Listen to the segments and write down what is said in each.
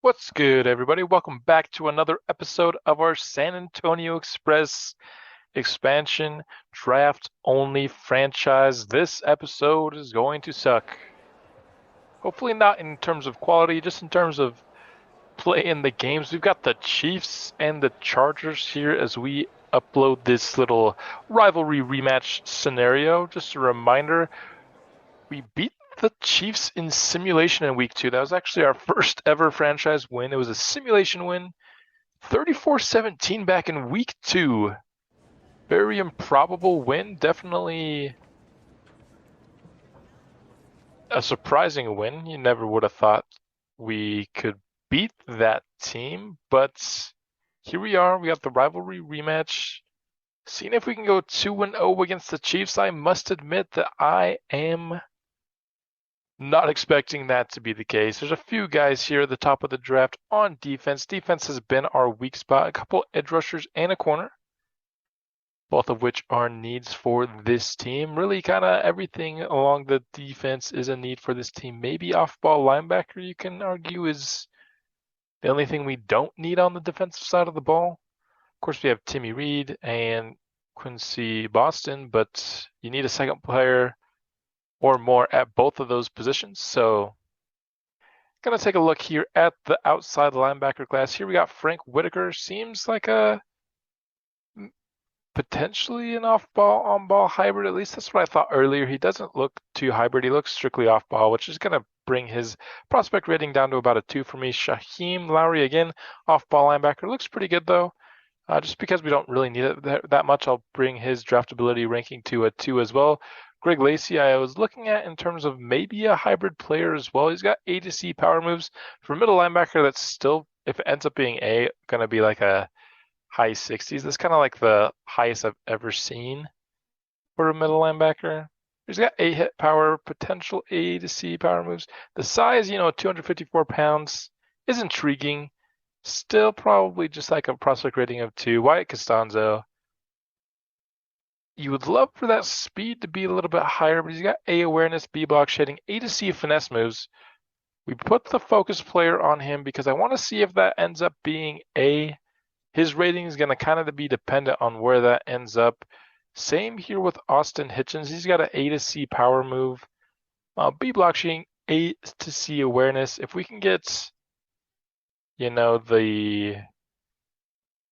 What's good, everybody? Welcome back to another episode of our San Antonio Express expansion draft only franchise. This episode is going to suck. Hopefully, not in terms of quality, just in terms of play in the games. We've got the Chiefs and the Chargers here as we upload this little rivalry rematch scenario. Just a reminder, we beat the Chiefs in simulation in week 2. That was actually our first ever franchise win. It was a simulation win, 34-17 back in week 2. Very improbable win. Definitely a surprising win. You never would have thought we could beat that team, but here we are. We got the rivalry rematch. Seeing if we can go 2-0 against the Chiefs. I must admit that I am not expecting that to be the case. There's a few guys here at the top of the draft on defense. Defense has been our weak spot. A couple edge rushers and a corner, both of which are needs for this team. Really kind of everything along the defense is a need for this team. Maybe off-ball linebacker, you can argue, is the only thing we don't need on the defensive side of the ball. Of course, we have Timmy Reed and Quincy Boston, but you need a second player or more at both of those positions. So gonna take a look here at the outside linebacker class. Here we got Frank Whitaker. Seems like a potentially an off-ball, on-ball hybrid. At least that's what I thought earlier. He doesn't look too hybrid. He looks strictly off-ball, which is gonna bring his prospect rating down to about a 2 for me. Shaheem Lowry, again, off-ball linebacker. Looks pretty good though. Just because we don't really need it that much, I'll bring his draftability ranking to a 2 as well. Greg Lacey, I was looking at in terms of maybe a hybrid player as well. He's got A to C power moves. For middle linebacker, that's still, if it ends up being A, going to be like a high 60s. That's kind of like the highest I've ever seen for a middle linebacker. He's got A hit power, potential A to C power moves. The size, 254 pounds is intriguing. Still probably just like a prospect rating of 2. Wyatt Costanzo. You would love for that speed to be a little bit higher, but he's got A awareness, B block shading, A to C finesse moves. We put the focus player on him because I want to see if that ends up being A. His rating is going to kind of be dependent on where that ends up. Same here with Austin Hitchens. He's got an A to C power move, B block shading, A to C awareness. If we can get, the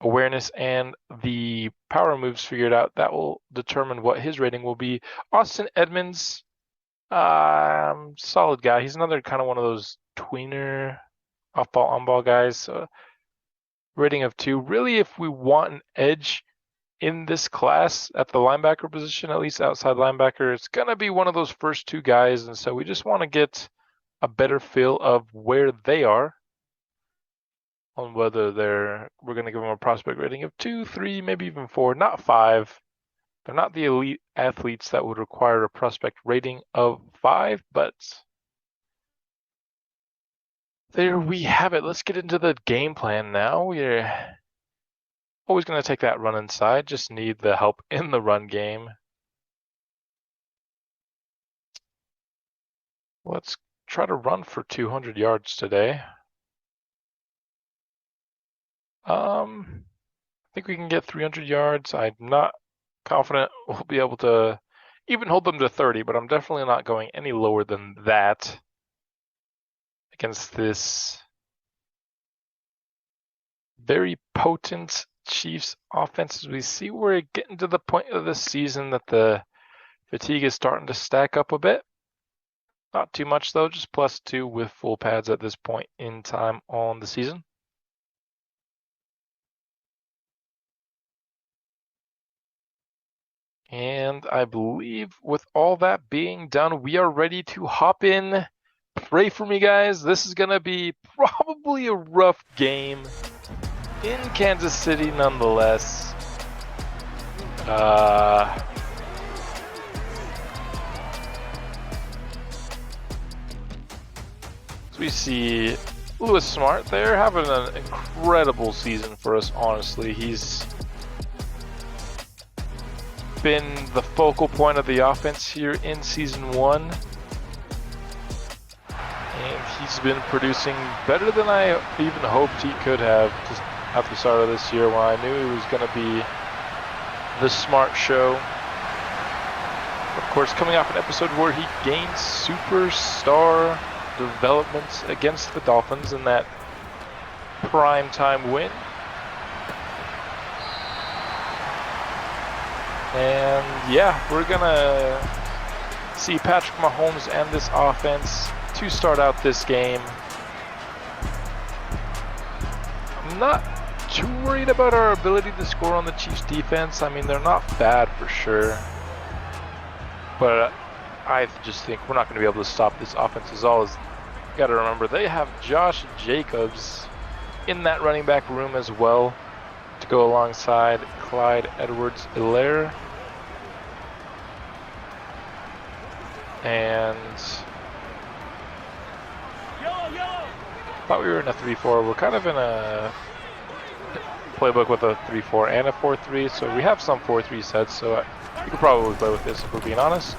awareness and the power moves figured out, that will determine what his rating will be. Austin Edmonds, solid guy. He's another kind of one of those tweener off-ball, on-ball guys. Rating of 2. Really, if we want an edge in this class at the linebacker position, at least outside linebacker, it's going to be one of those first 2 guys. And so we just want to get a better feel of where they are, on whether we're going to give them a prospect rating of 2, 3, maybe even 4, not 5. They're not the elite athletes that would require a prospect rating of 5, but there we have it. Let's get into the game plan now. We're always going to take that run inside, just need the help in the run game. Let's try to run for 200 yards today. I think we can get 300 yards. I'm not confident we'll be able to even hold them to 30, but I'm definitely not going any lower than that against this very potent Chiefs offense. As we see we're getting to the point of the season that the fatigue is starting to stack up a bit. Not too much though, just +2 with full pads at this point in time on the season. And I believe with all that being done, we are ready to hop in. Pray for me, guys. This is going to be probably a rough game in Kansas City nonetheless. So we see Lewis Smart there having an incredible season for us, honestly. He's been the focal point of the offense here in season 1. And he He's been producing better than I even hoped he could have just at the start of this year when I knew he was going to be the smart show. Of course, coming off an episode where he gained superstar development against the Dolphins in that primetime win. And yeah, we're going to see Patrick Mahomes and this offense to start out this game. I'm not too worried about our ability to score on the Chiefs defense. I mean, they're not bad for sure. But I just think we're not going to be able to stop this offense as all. You got to remember, they have Josh Jacobs in that running back room as well to go alongside Clyde Edwards-Helaire. And thought we were in a 3-4. We're kind of in a playbook with a 3-4 and a 4-3, so we have some 4-3 sets, so you could probably play with this if we're being honest.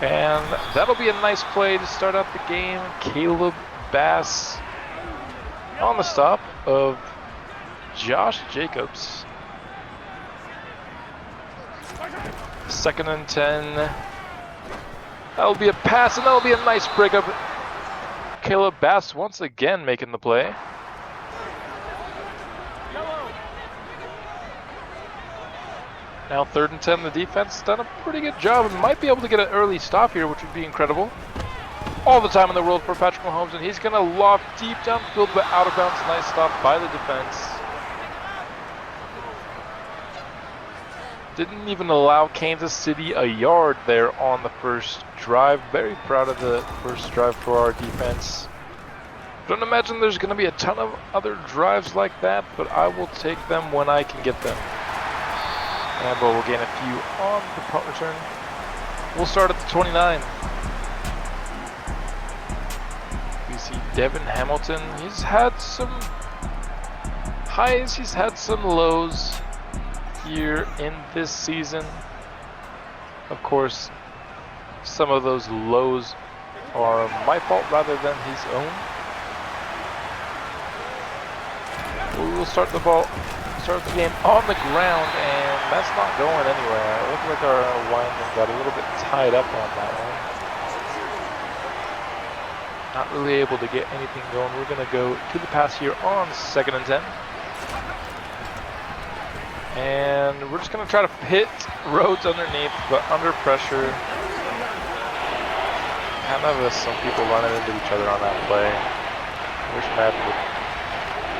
And that'll be a nice play to start out the game. Caleb Bass on the stop of Josh Jacobs. 2nd and 10. That'll be a pass, and that'll be a nice breakup. Caleb Bass once again making the play. Now 3rd and 10, the defense has done a pretty good job and might be able to get an early stop here, which would be incredible. All the time in the world for Patrick Mahomes, and he's going to loft deep downfield but out of bounds. Nice stop by the defense. Didn't even allow Kansas City a yard there on the first drive. Very proud of the first drive for our defense. Don't imagine there's going to be a ton of other drives like that, but I will take them when I can get them. And we'll gain a few on the punt return. We'll start at the 29. We see Devin Hamilton. He's had some highs, he's had some lows here in this season. Of course, some of those lows are my fault rather than his own. We will start the game on the ground, and that's not going anywhere. It looked like our lineman got a little bit tied up on that one. Not really able to get anything going. We're going to go to the pass here on 2nd and 10. And we're just going to try to hit Rhodes underneath, but under pressure. Kind of as some people running into each other on that play. I wish Madden would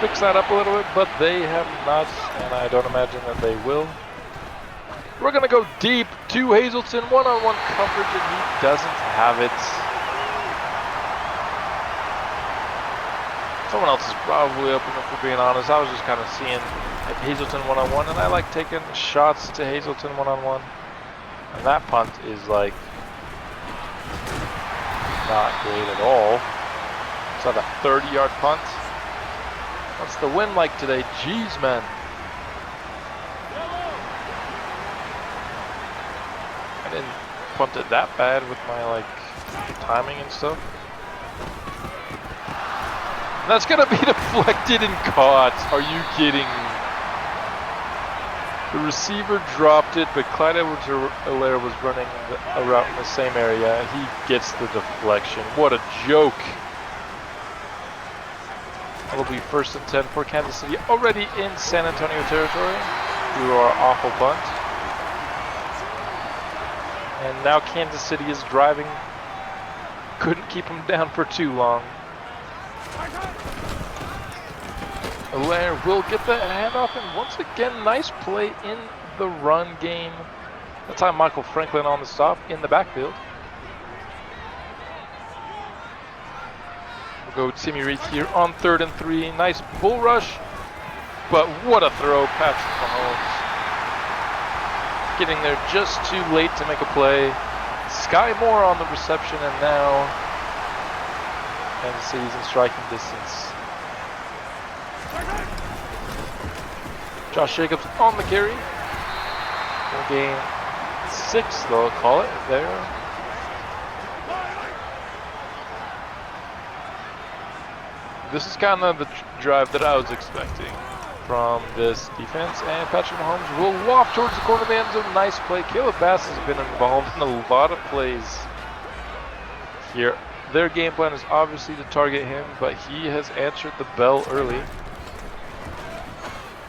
fix that up a little bit, but they have not, and I don't imagine that they will. We're going to go deep to Hazleton, one-on-one coverage, and he doesn't have it. Someone else is probably open, if we're being honest. I was just kind of seeing Hazleton one-on-one, and I like taking shots to Hazleton one-on-one. And that punt is like not great at all. It's not a 30-yard punt. What's the wind like today? Jeez, man. I didn't punt it that bad with my timing and stuff. And that's gonna be deflected and caught. Are you kidding? The receiver dropped it, but Clyde Edwards-Helaire was running a route in the same area. He gets the deflection. What a joke. That'll be 1st and 10 for Kansas City, already in San Antonio territory through our awful punt. And now Kansas City is driving. Couldn't keep him down for too long. Helaire will get the handoff, and once again, nice play in the run game. That time Michael Franklin on the stop in the backfield. We'll go Timmy Reed here on 3rd and 3. Nice bull rush, but what a throw, Patrick Mahomes. Getting there just too late to make a play. Sky Moore on the reception, and now Kansas City's in striking distance. Josh Jacobs on the carry. We'll gain 6, they'll call it there. This is kind of the drive that I was expecting from this defense, and Patrick Mahomes will waft towards the corner of the end zone. Nice play. Caleb Bass has been involved in a lot of plays here. Their game plan is obviously to target him, but he has answered the bell early,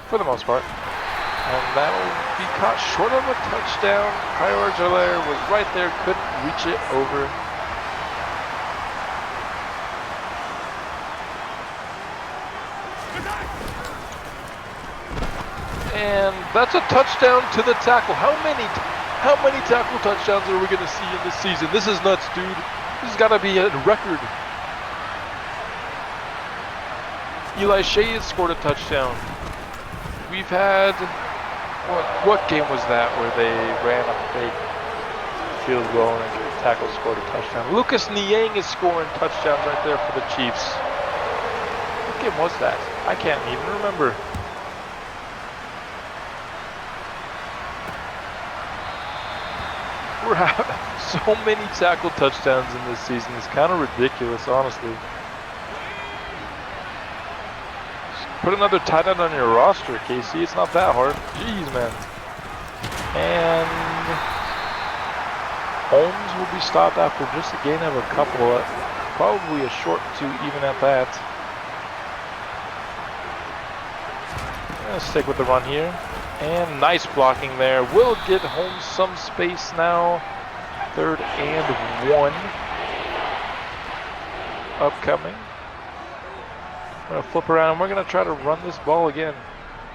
for the most part. And that will be caught short of a touchdown. Kyle Arjolaire was right there, couldn't reach it over. And that's a touchdown to the tackle. How many tackle touchdowns are we going to see in this season? This is nuts, dude. This has got to be a record. Eli Shea has scored a touchdown. We've had, what game was that where they ran a fake field goal and the tackle scored a touchdown? Lucas Niang is scoring touchdowns right there for the Chiefs. What game was that? I can't even remember. We're having so many tackle touchdowns in this season. It's kind of ridiculous, honestly. Put another tight end on your roster, KC. It's not that hard. Jeez, man. And Holmes will be stopped after just a gain of a couple. Probably a short two even at that. I'm going to stick with the run here. And nice blocking there. Will get Holmes some space now. 3rd and 1. Upcoming. We're going to flip around. We're going to try to run this ball again.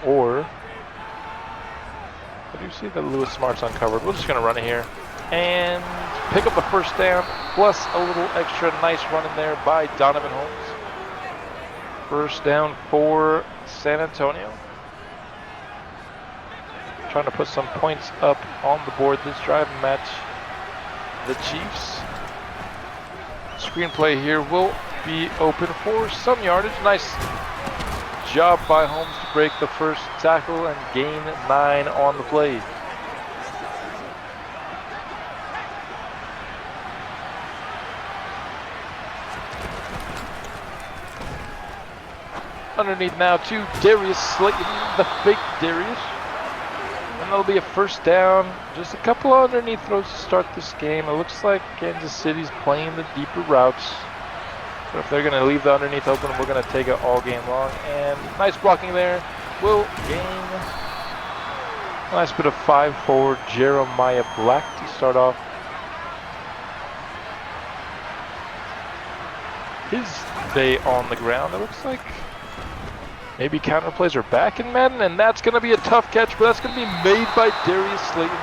Or, I do see that Lewis Smart's uncovered. We're just going to run it here. And pick up the first down. Plus a little extra nice run in there by Donovan Holmes. First down for San Antonio. Trying to put some points up on the board this drive and match the Chiefs. Screenplay here will be open for some yardage. Nice job by Holmes to break the first tackle and gain 9 on the play. Underneath now to Darius Slayton, the fake Darius. And that'll be a first down. Just a couple of underneath throws to start this game. It looks like Kansas City's playing the deeper routes. But if they're going to leave the underneath open, we're going to take it all game long. And nice blocking there. Will gain a nice bit of 5 for Jeremiah Black to start off his day on the ground. It looks like maybe counter plays are back in Madden, and that's going to be a tough catch, but that's going to be made by Darius Slayton.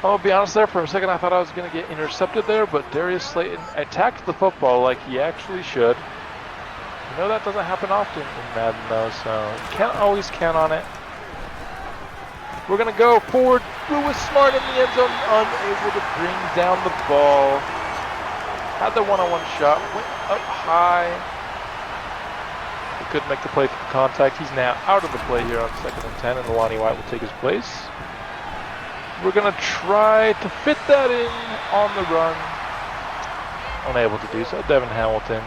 I'll be honest there, for a second I thought I was going to get intercepted there, but Darius Slayton attacked the football like he actually should. You know that doesn't happen often in Madden though, so you can't always count on it. We're going to go forward. Lewis Smart in the end zone, unable to bring down the ball. Had the one-on-one shot, went up high. Couldn't make the play for contact. He's now out of the play here on 2nd and 10, and Lonnie White will take his place. We're going to try to fit that in on the run. Unable to do so. Devin Hamilton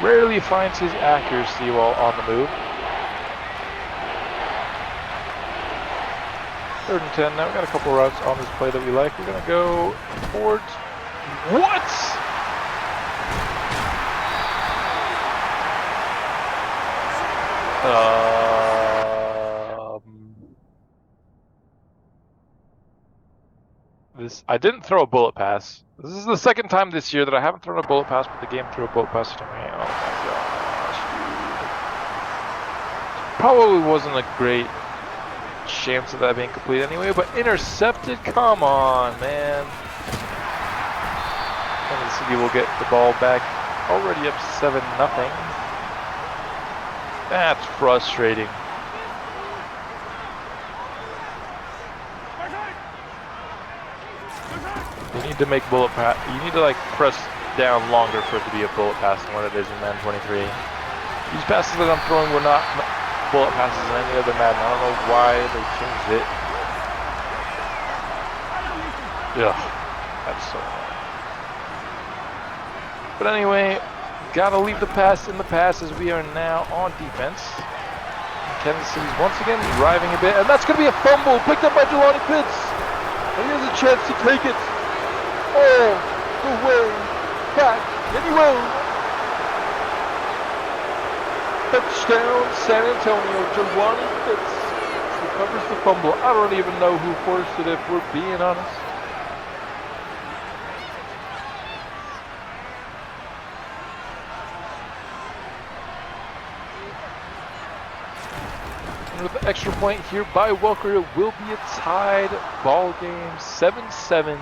rarely finds his accuracy while on the move. 3rd and 10. Now we've got a couple routes on this play that we like. We're going to go forward. What? I didn't throw a bullet pass. This is the 2nd time this year that I haven't thrown a bullet pass, but the game threw a bullet pass to me. Oh my gosh, dude. Probably wasn't a great chance of that being complete anyway, but intercepted. Come on, man. Kansas City will get the ball back. Already up 7-0. That's frustrating. You need to make bullet pass. You need to like press down longer for it to be a bullet pass than what it is in Madden 23. These passes that I'm throwing were not bullet passes in any other Madden. I don't know why they changed it. Ugh, that's so annoying. But anyway, gotta leave the past in the past as we are now on defense. Kansas City's once again driving a bit, and that's going to be a fumble picked up by Jelani Pitts. And he has a chance to take it all the way back. And he will. Touchdown, San Antonio. Jelani Pitts recovers the fumble. I don't even know who forced it, if we're being honest. With the extra point here by Welker, it will be a tied ball game, 7-7.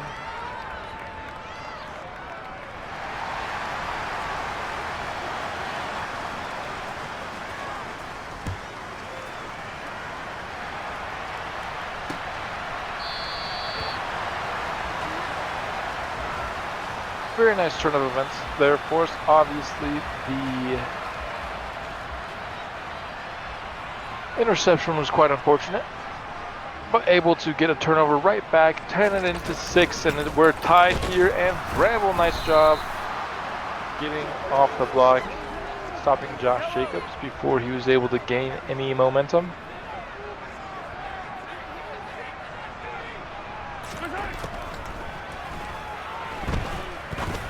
Very nice turn of events there for us. Obviously, the interception was quite unfortunate, but able to get a turnover right back, turn it into 6, and we're tied here. And Bramble, nice job getting off the block, stopping Josh Jacobs before he was able to gain any momentum.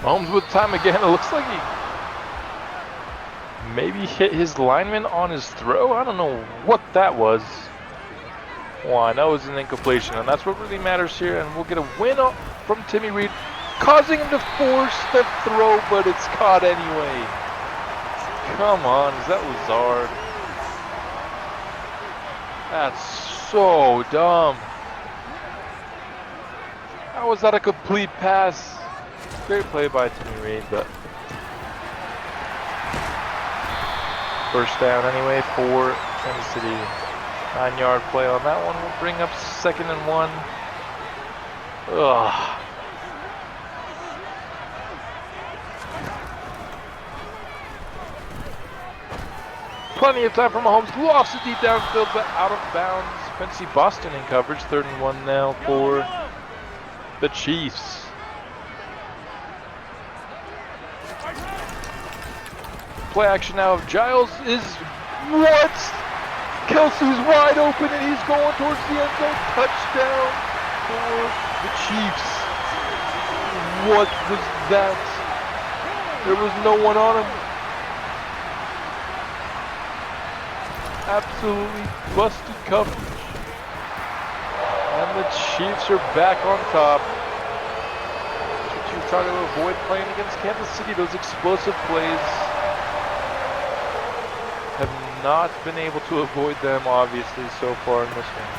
Mahomes with time again. It looks like he maybe hit his lineman on his throw. I don't know what that was. Well, I know it was an incompletion, and that's what really matters here. And we'll get a win from Timmy Reed, causing him to force the throw, but it's caught anyway. Come on, is that Lazard? That's so dumb. How was that a complete pass? Great play by Timmy Reed, but first down anyway for Kansas City. 9-yard play on that one will bring up 2nd and 1. Ugh. Plenty of time for Mahomes. Lofts it deep downfield, but out of bounds. Quincy Boston in coverage. 3rd and 1 now for the Chiefs. Play action now of Giles is what? Kelsey's wide open and he's going towards the end zone. Touchdown for the Chiefs. What was that? There was no one on him. Absolutely busted coverage. And the Chiefs are back on top. You're trying to avoid playing against Kansas City. Those explosive plays have not been able to avoid them, obviously, so far in this game.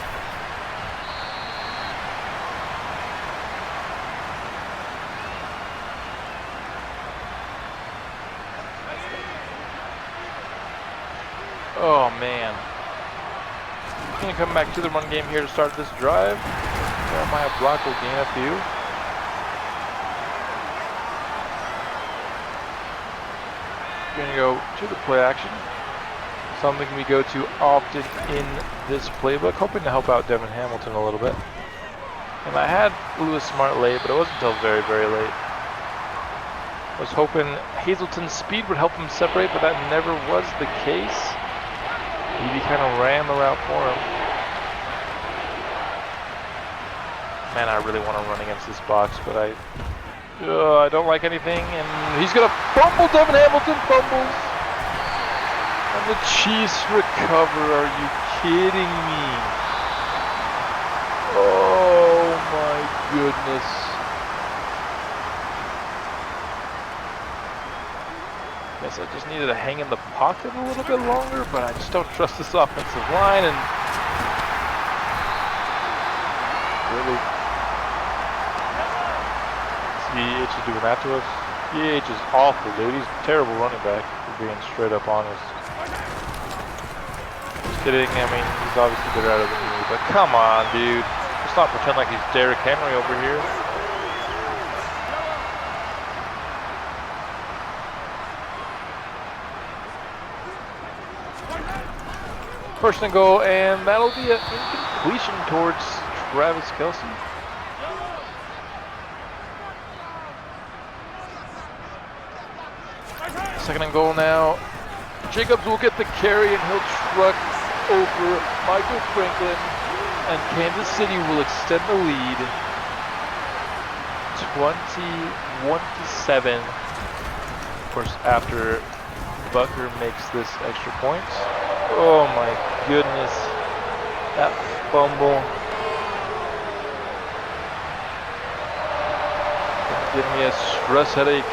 Oh, man. I'm going to come back to the run game here to start this drive. Jeremiah Block will gain a few. We're going to go to the play action. Something we go to often in this playbook, hoping to help out Devin Hamilton a little bit. And I had Lewis Smart late, but it wasn't until very, very late. I was hoping Hazelton's speed would help him separate, but that never was the case. He kind of ran the route for him. Man, I really want to run against this box, but I don't like anything. And he's going to fumble. Devin Hamilton fumbles. And the Chiefs recover. Are you kidding me? Oh my goodness. Guess I just needed to hang in the pocket a little bit longer, but I just don't trust this offensive line. And really, CEH is doing that to us. CEH is awful, dude. He's a terrible running back for being straight up honest. Just kidding. I mean, he's obviously better at it than me, but come on, dude. Let's not pretend like he's Derrick Henry over here. First and goal, and that'll be an incompletion towards Travis Kelce. 2nd and goal now. Jacobs will get the carry and he'll truck over Michael Franklin, and Kansas City will extend the lead 21-7. Of course, after Butker makes this extra point. Oh my goodness. That fumble. Give me a stress headache.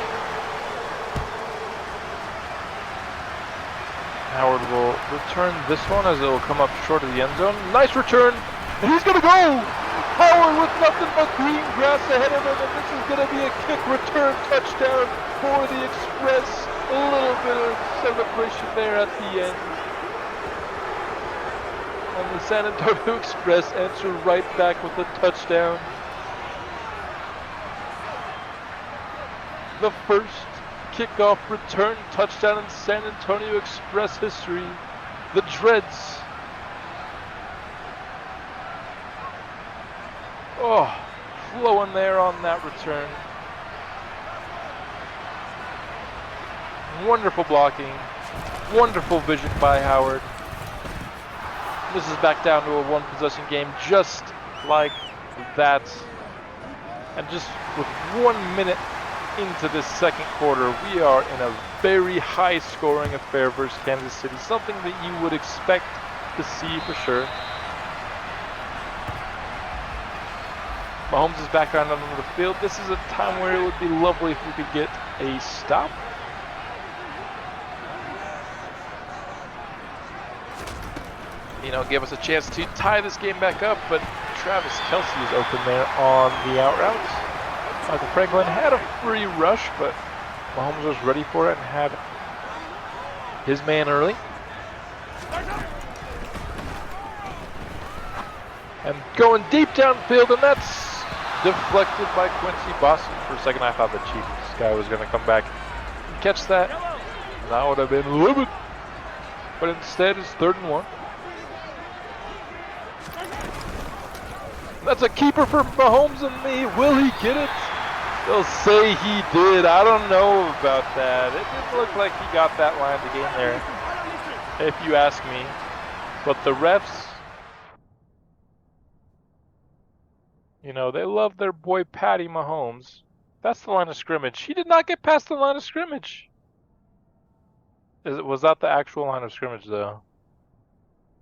Howard will return this one as it will come up short of the end zone. Nice return, and he's gonna go! Howard with nothing but green grass ahead of him, and this is gonna be a kick return touchdown for the Express. A little bit of celebration there at the end. And the San Antonio Express answer right back with a touchdown. The first kickoff return touchdown in San Antonio Express history. The Dreads. Oh, flowing there on that return. Wonderful blocking. Wonderful vision by Howard. This is back down to a one-possession game just like that. And just with 1 minute into this second quarter, we are in a very high-scoring affair versus Kansas City. Something that you would expect to see for sure. Mahomes is back on the field. This is a time where it would be lovely if we could get a stop. You know, give us a chance to tie this game back up, but Travis Kelce is open there on the out route. Michael Franklin had a free rush, but Mahomes was ready for it and had his man early. And going deep downfield, and that's deflected by Quincy Boston. For a second, I thought the Chiefs guy was going to come back and catch that. That would have been livid. But instead, it's 3rd and 1. That's a keeper for Mahomes and me. Will he get it? They'll say he did. I don't know about that. It didn't look like he got that line to gain there, if you ask me. But the refs, you know, they love their boy Patty Mahomes. That's the line of scrimmage. He did not get past the line of scrimmage. Was that the actual line of scrimmage, though?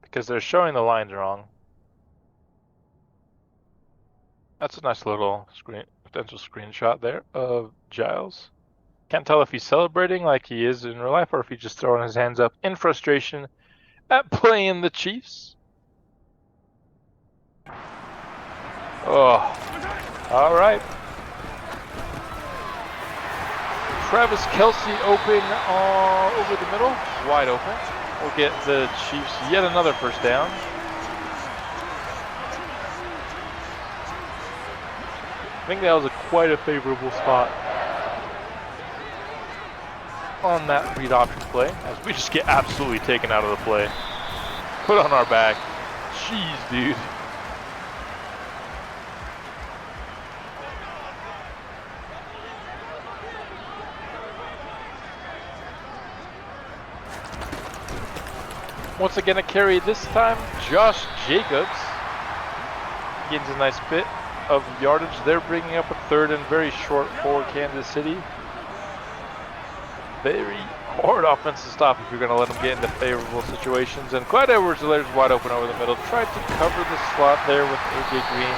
Because they're showing the lines wrong. That's a nice little potential screenshot there of Giles. Can't tell if he's celebrating like he is in real life or if he's just throwing his hands up in frustration at playing the Chiefs. Oh, all right. Travis Kelce open over the middle, wide open. We'll get the Chiefs yet another first down. I think that was quite a favorable spot on that read option play, as we just get absolutely taken out of the play. Put on our back. Jeez, dude. Once again a carry, this time Josh Jacobs gains a nice bit of yardage. They're bringing up a 3rd and very short for Kansas City. Very hard offensive stop if you're going to let them get into favorable situations. And Clyde Edwards-Helaire's wide open over the middle. Tried to cover the slot there with A.J. Green.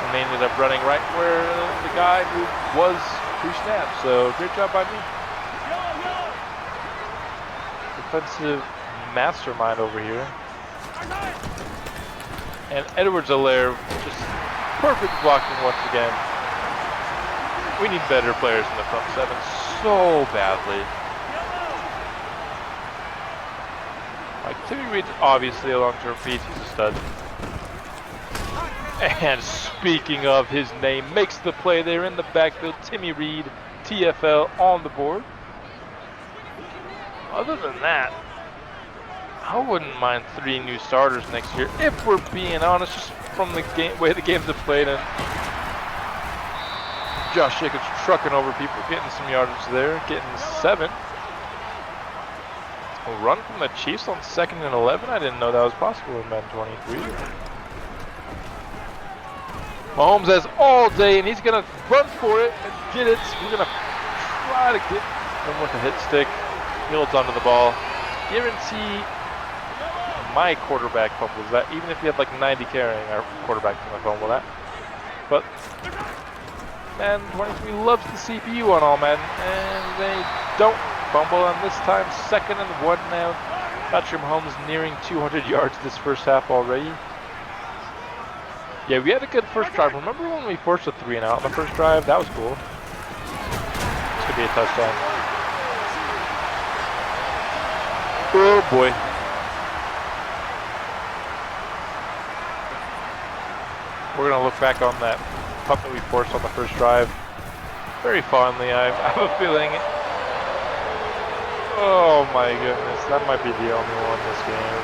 And they ended up running right where the guy who was pre-snap. So great job by me. Defensive mastermind over here. And Edwards-Helaire just perfect blocking once again. We need better players in the front 7 so badly. Like Timmy Reed's obviously a long-term piece. He's a stud. And speaking of his name, makes the play there in the backfield. Timmy Reed, TFL on the board. Other than that, I wouldn't mind 3 new starters next year, if we're being honest, just from the way the games have played. And Josh Jacobs trucking over people, getting some yardage there, getting 7. A run from the Chiefs on 2nd and 11? I didn't know that was possible in Madden 23. Mahomes has all day, and he's going to run for it and get it. We're going to try to get him with a hit stick. He holds onto the ball. Guarantee my quarterback fumbles that, even if he had like 90 carrying, our quarterback's going to fumble that. But Madden 23 loves the CPU on all Madden, and they don't fumble on this time. 2nd and 1 now. Patrick Mahomes nearing 200 yards this first half already. Yeah, we had a good first drive. Remember when we forced a 3 and out on the first drive? That was cool. This could be a touchdown. Oh boy. We're going to look back on that punt that we forced on the first drive very fondly. I have a feeling. Oh my goodness, that might be the only one this game.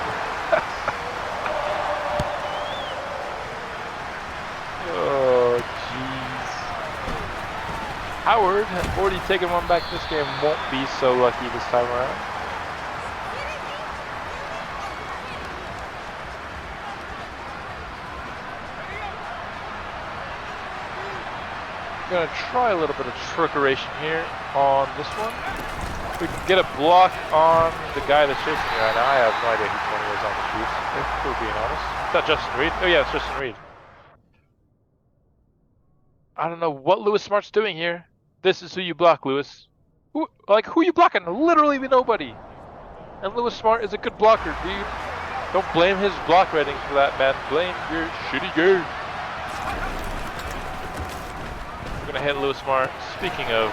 Oh jeez. Howard had already taken one back this game. Won't be so lucky this time around. Gonna try a little bit of trickeration here on this one. We can get a block on the guy that's chasing me right now. I have no idea who 20 is on the Chiefs, if we're being honest. Is that Justin Reed? Oh yeah, it's Justin Reed. I don't know what Lewis Smart's doing here. This is who you block, Lewis. Who you blocking? Literally nobody. And Lewis Smart is a good blocker, dude. Don't blame his block ratings for that, man. Blame your shitty game. Gonna hit Lewis Smart. Speaking of,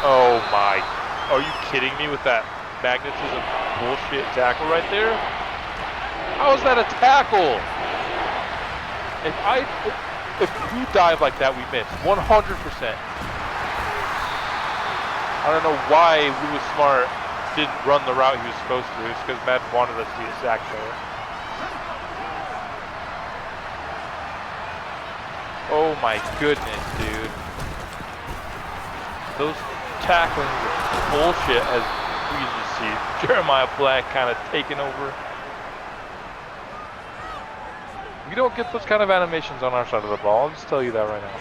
oh my, are you kidding me with that magnetism bullshit tackle right there? How is that a tackle? If you dive like that, we miss 100%. I don't know why Lewis Smart didn't run the route he was supposed to. It's because Madden wanted us to be a sack there. Oh my goodness, dude. Those tackling bullshit as we just see Jeremiah Black kind of taking over. We don't get those kind of animations on our side of the ball. I'll just tell you that right now.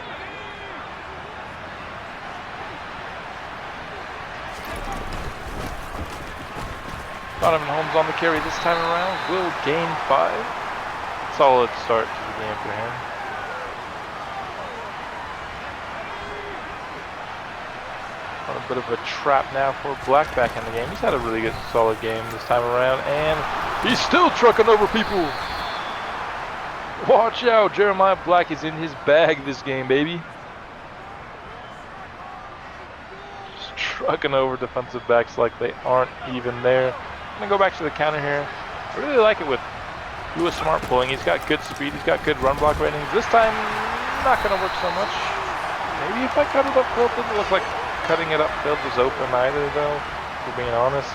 Donovan Holmes on the carry this time around. Will gain 5. Solid start to the game for him. On a bit of a trap now for Black back in the game. He's had a really good, solid game this time around, and he's still trucking over people. Watch out, Jeremiah Black is in his bag this game, baby. Just trucking over defensive backs like they aren't even there. I'm gonna go back to the counter here. I really like it with Lewis Smart pulling. He's got good speed, he's got good run block ratings. This time, not gonna work so much. Maybe if I cut it upfield, it doesn't look like cutting it upfield was open either, though, for being honest.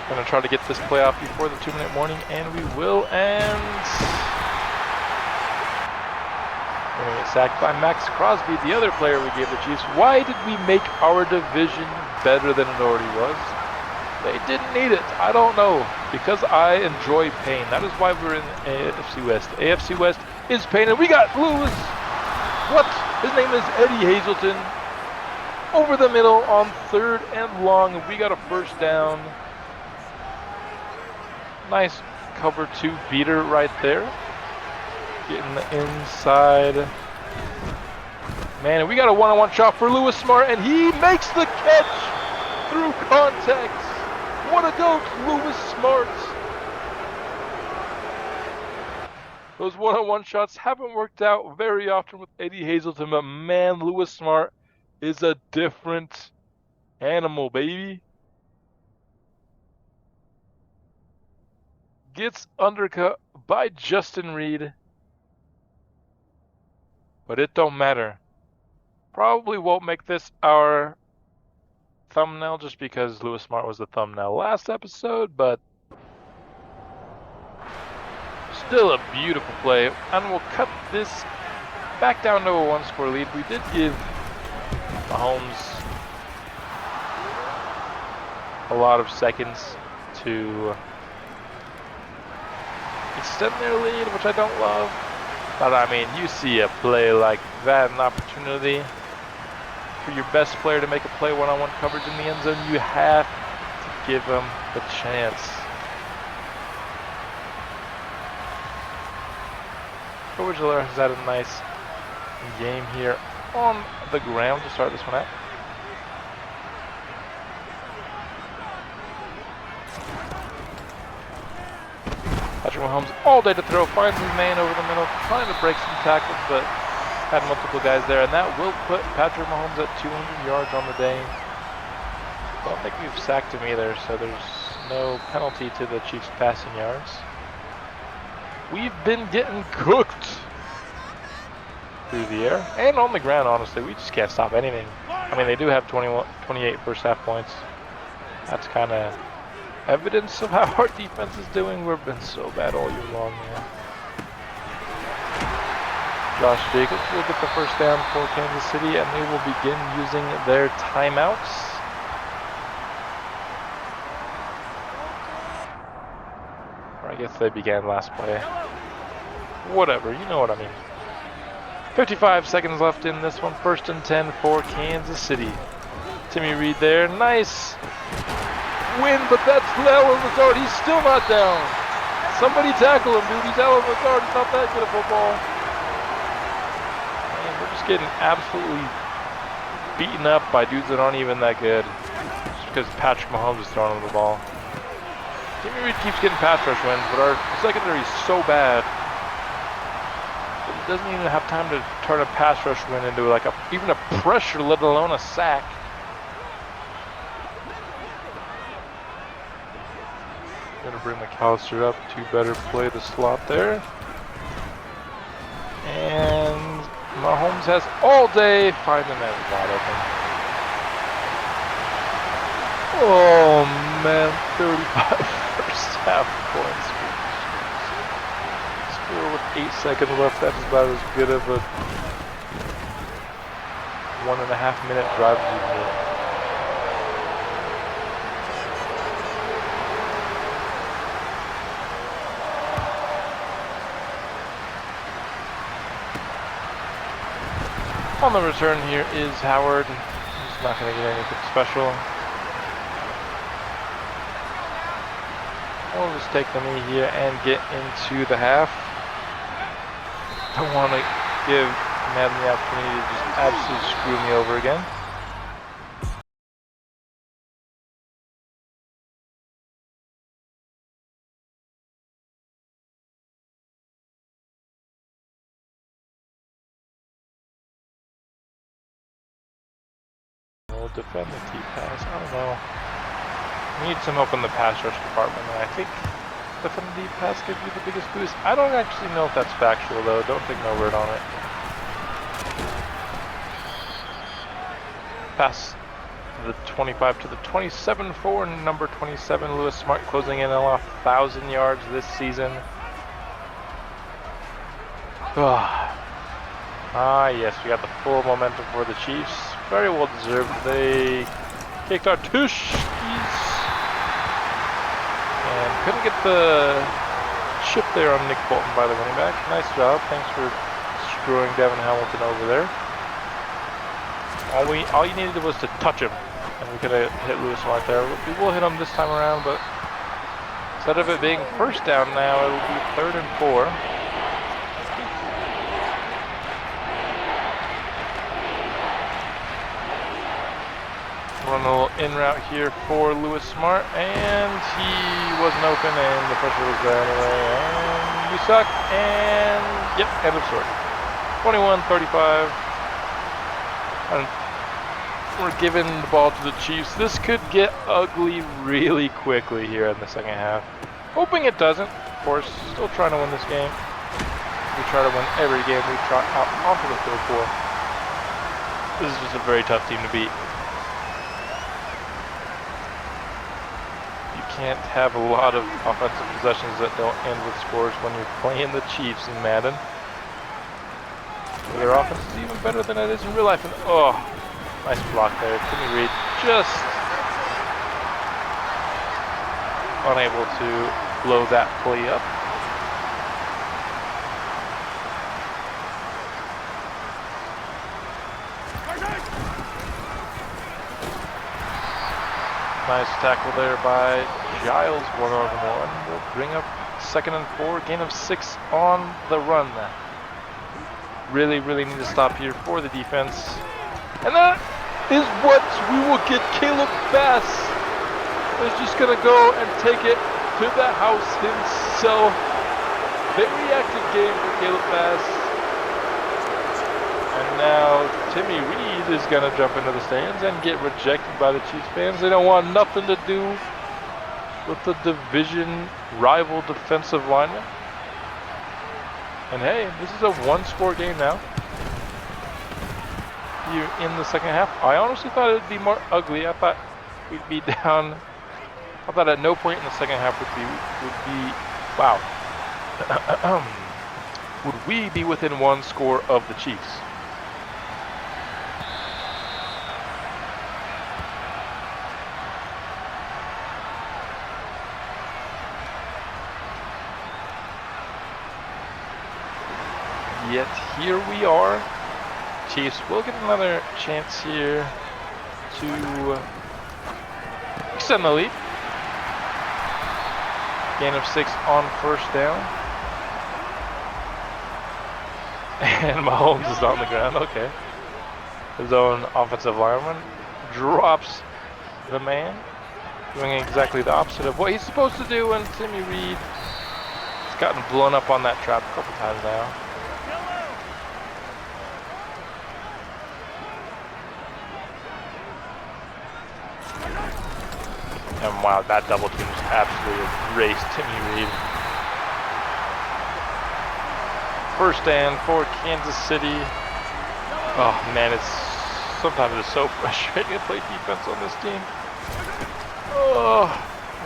Gonna try to get this play off before the 2-minute warning, and we will. And gonna get sacked by Max Crosby, the other player we gave the Chiefs. Why did we make our division better than it already was? They didn't need it. I don't know. Because I enjoy pain. That is why we're in AFC West. AFC West is pain, and we got Lewis. What? His name is Eddie Hazelton. Over the middle on 3rd and long. We got a first down. Nice cover 2 beater right there. Getting the inside. Man, and we got a one-on-one shot for Lewis Smart, and he makes the catch through contact. What a goat, Lewis Smart. Those one-on-one shots haven't worked out very often with Eddie Hazelton, but man, Lewis Smart is a different animal, baby. Gets undercut by Justin Reed, but it don't matter. Probably won't make this our thumbnail just because Lewis Smart was the thumbnail last episode, but still a beautiful play. And we'll cut this back down to a 1-score lead. We did give Mahomes a lot of seconds to extend their lead, which I don't love. But I mean, you see a play like that, an opportunity for your best player to make a play one-on-one coverage in the end zone, you have to give him the chance. Coach Miller has had a nice game here on the ground to start this one out. Patrick Mahomes all day to throw, finds his man over the middle, trying to break some tackles, but had multiple guys there, and that will put Patrick Mahomes at 200 yards on the day. Don't think we've sacked him either, so there's no penalty to the Chiefs' passing yards. We've been getting cooked through the air and on the ground, honestly. We just can't stop anything. I mean, they do have 28 first half points. That's kind of evidence of how our defense is doing. We've been so bad all year long, man. Josh Jacobs will get the first down for Kansas City, and they will begin using their timeouts. Or I guess they began last play. Whatever, you know what I mean. 55 seconds left in this one. 1st and 10 for Kansas City. Timmy Reed there. Nice win, but that's Alan Lazard. He's still not down. Somebody tackle him, dude. He's Alan Lazard. He's not that good at football. Man, we're just getting absolutely beaten up by dudes that aren't even that good. Just because Patrick Mahomes is throwing him the ball. Timmy Reed keeps getting pass rush wins, but our secondary is so bad. It doesn't even have time to turn a pass rush win into like even a pressure, let alone a sack. Gonna bring McAllister up to better play the slot there. And Mahomes has all day finding that wide open. Oh man, 35 first half points. Score with 8 seconds left. That's about as good of a 1.5 minute drive as you can get. On the return here is Howard. He's not going to get anything special. We'll just take the knee here and get into the half. Don't want to give Madden the opportunity to just absolutely screw me over again. Defend the T-pass. I don't know. We need some help in the pass rush department, and I think defend the T-pass gives you the biggest boost. I don't actually know if that's factual, though. Don't take my word on it. Pass the 25 to the 27 for number 27, Lewis Smart, closing in on 1,000 yards this season. Yes, we got the full momentum for the Chiefs. Very well deserved. They kicked our tushkis and couldn't get the chip there on Nick Bolton by the running back. Nice job. Thanks for screwing Devin Hamilton over there. All you needed was to touch him, and we could have hit Lewis Smart there. We will hit him this time around, but instead of it being first down now, it will be 3rd and 4. Run a little in route here for Lewis Smart, and he wasn't open, and the pressure was there anyway, and we suck, and yep, end of story. 21-35, and we're giving the ball to the Chiefs. This could get ugly really quickly here in the second half. Hoping it doesn't, of course, still trying to win this game. We try to win every game we try out onto the field for. This is just a very tough team to beat. Can't have a lot of offensive possessions that don't end with scores when you're playing the Chiefs in Madden. Their offense is even better than it is in real life. And oh, nice block there. Timmy Reed just unable to blow that play up. Nice tackle there by Giles, 1-on-1. Will bring up 2nd and 4, gain of 6 on the run. Really need to stop here for the defense. And that is what we will get. Caleb Bass is just going to go and take it to the house himself. Very active game for Caleb Bass. And now Timmy Reed is going to jump into the stands and get rejected by the Chiefs fans. They don't want nothing to do with the division rival defensive lineman. And hey, this is a one-score game now. Here in the second half. I honestly thought it would be more ugly. I thought we'd be down. I thought at no point in the second half would we be within one score of the Chiefs? Yet here we are. Chiefs will get another chance here to extend the lead. Gain of 6 on first down. And Mahomes is on the ground. Okay. His own offensive lineman drops the man, doing exactly the opposite of what he's supposed to do. And Timmy Reed has gotten blown up on that trap a couple times now. And wow, that double team just absolutely erased Timmy Reed. First down for Kansas City. Oh man, sometimes it's so frustrating to play defense on this team. Oh,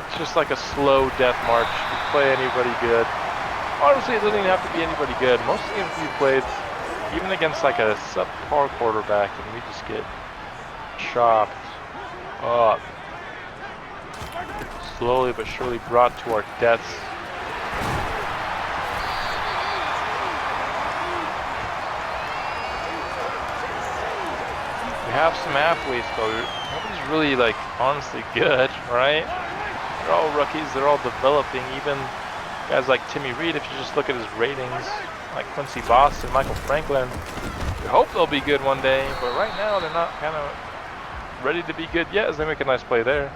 it's just like a slow death march. You play anybody good. Honestly, it doesn't even have to be anybody good. Most of the games we played, even against like a subpar quarterback, and we just get chopped up. Slowly but surely brought to our deaths. We have some athletes, but nobody's really, like, honestly good, right? They're all rookies. They're all developing. Even guys like Timmy Reed, if you just look at his ratings, like Quincy Boston, Michael Franklin, we hope they'll be good one day, but right now they're not kind of ready to be good yet as they make a nice play there.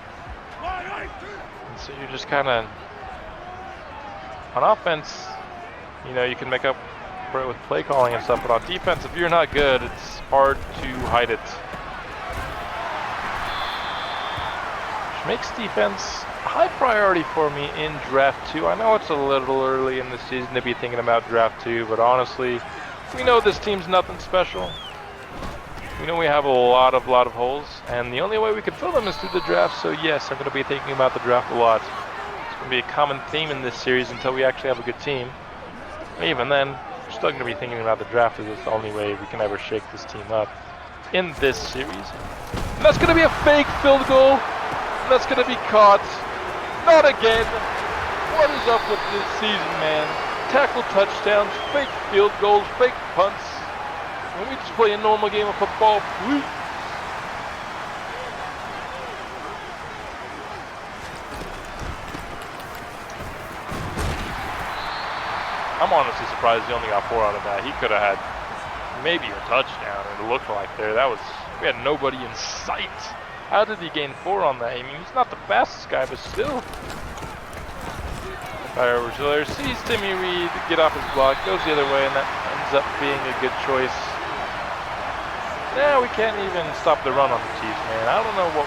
So you're just kind of, on offense, you know, you can make up for it with play calling and stuff, but on defense, if you're not good, it's hard to hide it. Which makes defense a high priority for me in Draft 2. I know it's a little early in the season to be thinking about Draft 2, but honestly, we know this team's nothing special. We know we have a lot of holes, and the only way we can fill them is through the draft, so yes, I'm going to be thinking about the draft a lot. It's going to be a common theme in this series until we actually have a good team. And even then, we're still going to be thinking about the draft as it's the only way we can ever shake this team up in this series. And that's going to be a fake field goal, and that's going to be caught. Not again. What is up with this season, man? Tackle touchdowns, fake field goals, fake punts. When we just play a normal game of football, please. I'm honestly surprised he only got 4 out of that. He could have had maybe a touchdown, it looked like there. We had nobody in sight. How did he gain 4 on that? I mean, he's not the fastest guy, but still. Fire over to there, sees Timmy Reed get off his block, goes the other way, and that ends up being a good choice. Yeah, we can't even stop the run on the Chiefs, man. I don't know what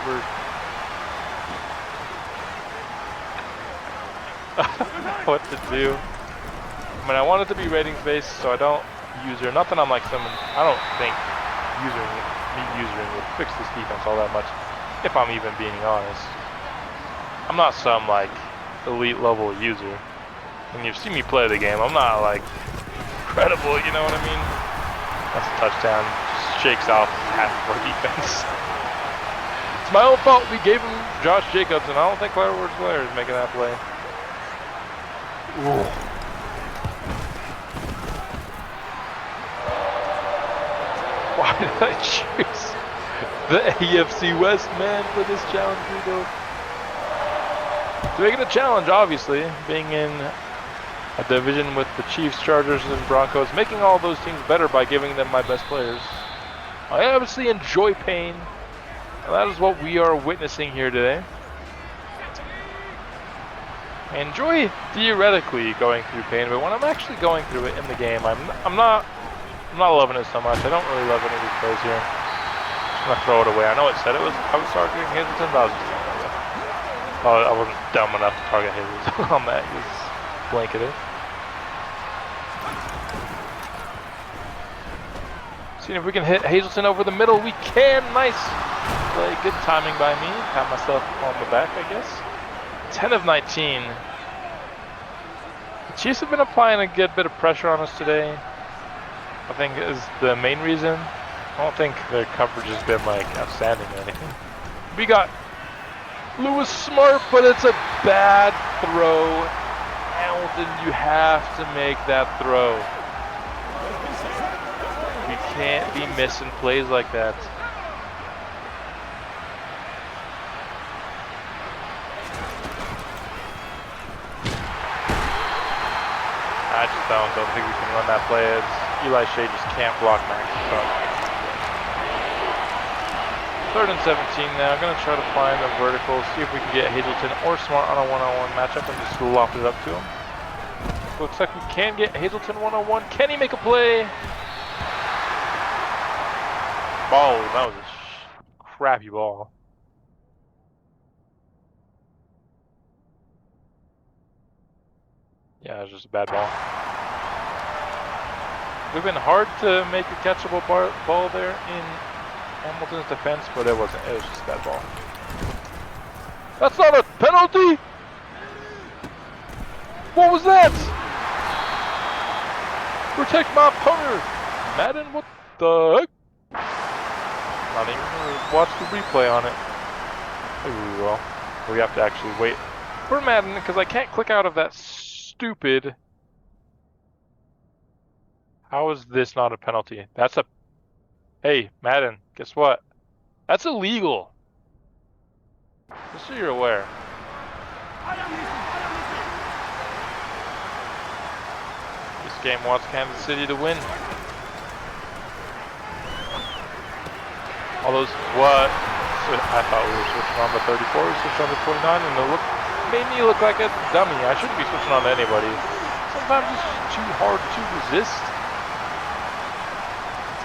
what to do. I mean, I want it to be ratings based, so I don't user. Not that I'm like someone. I don't think usering would fix this defense all that much, if I'm even being honest. I'm not some like elite level user. When you've seen me play the game, I'm not like incredible. You know what I mean? That's a touchdown. Shakes off half of our defense. my own fault. We gave him Josh Jacobs, and I don't think Clyde Edwards-Helaire is making that play. Ooh. Why did I choose the AFC West, man, for this challenge, Rigo? To make it a challenge, obviously, being in a division with the Chiefs, Chargers, and Broncos, making all those teams better by giving them my best players. I obviously enjoy pain, and that is what we are witnessing here today. I enjoy theoretically going through pain, but when I'm actually going through it in the game, I'm not loving it so much. I don't really love any of these plays here. I'm gonna throw it away. I know it said I was targeting Hazleton, but I was just throwing it away. Oh, I wasn't dumb enough to target Hazleton on that. He was blanketed. Seeing if we can hit Hazleton over the middle. We can. Nice play. Good timing by me. Pat myself on the back, I guess. 10 of 19. The Chiefs have been applying a good bit of pressure on us today. I think is the main reason. I don't think their coverage has been like outstanding or anything. We got Lewis Smart, but it's a bad throw. Hamilton, you have to make that throw. You can't be missing plays like that. I just don't think we can run that play as Eli Shea just can't block Max. 3rd and 17 now. I'm going to try to find a vertical, see if we can get Hazleton or Smart on a one-on-one matchup and just loft it up to him. Looks like we can get Hazleton one-on-one. Can he make a play? Ball. That was a crappy ball. Yeah, it was just a bad ball. We've been hard to make a catchable ball there in Hamilton's defense, but it wasn't. It was just a bad ball. That's not a penalty! What was that? Protect my punter! Madden, what the heck? Not even gonna watch the replay on it. Maybe we will. We have to actually wait for Madden because I can't click out of that stupid. How is this not a penalty? That's a. Hey, Madden, guess what? That's illegal. Just so you're aware. This game wants Kansas City to win. All those what? So I thought we were switching on the 34, we switched on the 29, and it made me look like a dummy. I shouldn't be switching on to anybody. Sometimes it's too hard to resist.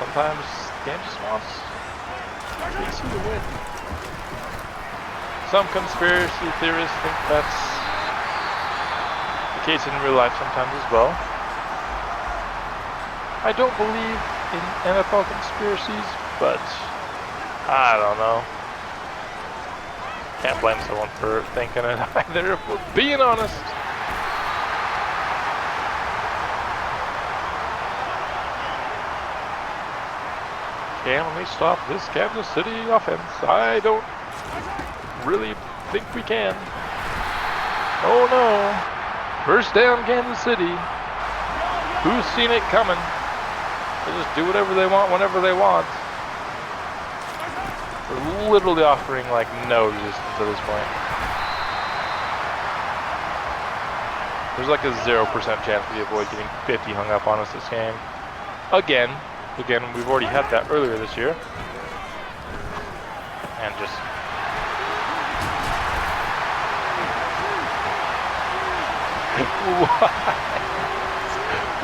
Sometimes the game just wants KC to win. Some conspiracy theorists think that's the case in real life sometimes as well. I don't believe in NFL conspiracies, but I don't know. Can't blame someone for thinking it either, if we're being honest. Can we stop this Kansas City offense? I don't really think we can. Oh no. First down, Kansas City. Who's seen it coming? They just do whatever they want whenever they want. We're literally offering like no resistance at this point. There's like a 0% chance we avoid getting 50 hung up on us this game. Again, we've already had that earlier this year. And just...